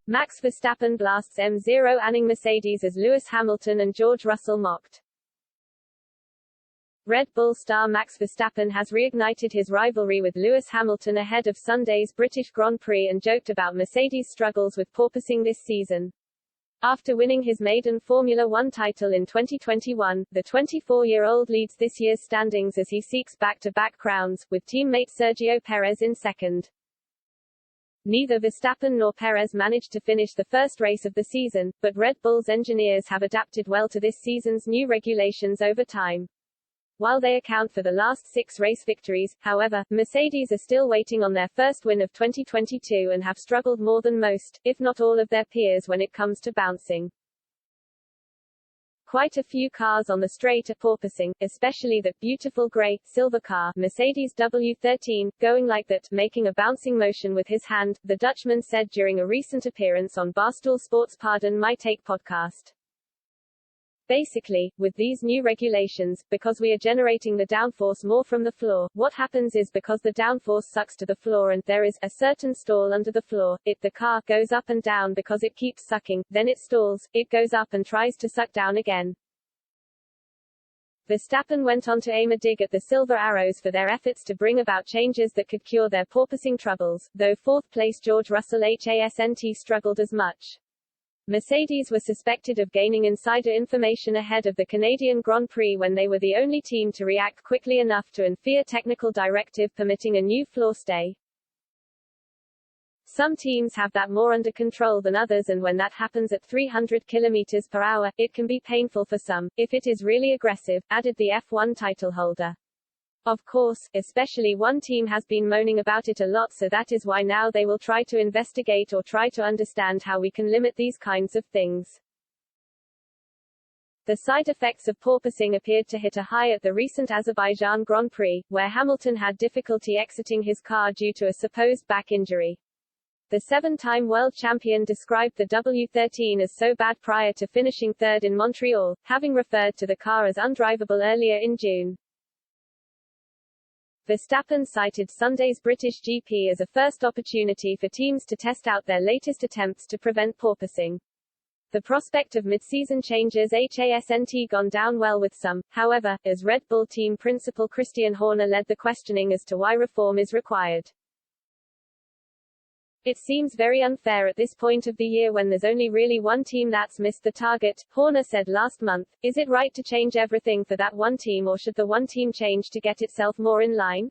Max Verstappen blasts m0aning Mercedes as Lewis Hamilton and George Russell mocked. Red Bull star Max Verstappen has reignited his rivalry with Lewis Hamilton ahead of Sunday's British Grand Prix and joked about Mercedes' struggles with porpoising this season. After winning his maiden Formula One title in 2021, the 24-year-old leads this year's standings as he seeks back-to-back crowns, with teammate Sergio Perez in second. Neither Verstappen nor Perez managed to finish the first race of the season, but Red Bull's engineers have adapted well to this season's new regulations over time. While they account for the last 6 race victories, however, Mercedes are still waiting on their first win of 2022 and have struggled more than most, if not all of their peers when it comes to bouncing. Quite a few cars on the straight are porpoising, especially that beautiful grey, silver car, Mercedes W13, going like that, making a bouncing motion with his hand, the Dutchman said during a recent appearance on Barstool Sports' Pardon My Take podcast. Basically, with these new regulations, because we are generating the downforce more from the floor, what happens is because the downforce sucks to the floor and there is a certain stall under the floor, the car goes up and down because it keeps sucking, then it stalls, it goes up and tries to suck down again. Verstappen went on to aim a dig at the Silver Arrows for their efforts to bring about changes that could cure their porpoising troubles, though fourth-place George Russell hasn't struggled as much. Mercedes were suspected of gaining insider information ahead of the Canadian Grand Prix when they were the only team to react quickly enough to unveil a technical directive permitting a new floor stay. Some teams have that more under control than others, and when that happens at 300 km per hour, it can be painful for some, if it is really aggressive, added the F1 title holder. Of course, especially one team has been moaning about it a lot, so that is why now they will try to investigate or try to understand how we can limit these kinds of things. The side effects of porpoising appeared to hit a high at the recent Azerbaijan Grand Prix, where Hamilton had difficulty exiting his car due to a supposed back injury. The 7-time world champion described the W13 as so bad prior to finishing third in Montreal, having referred to the car as undrivable earlier in June. Verstappen cited Sunday's British GP as a first opportunity for teams to test out their latest attempts to prevent porpoising. The prospect of mid-season changes hasn't gone down well with some, however, as Red Bull team principal Christian Horner led the questioning as to why reform is required. It seems very unfair at this point of the year when there's only really one team that's missed the target, Horner said last month. Is it right to change everything for that one team, or should the one team change to get itself more in line?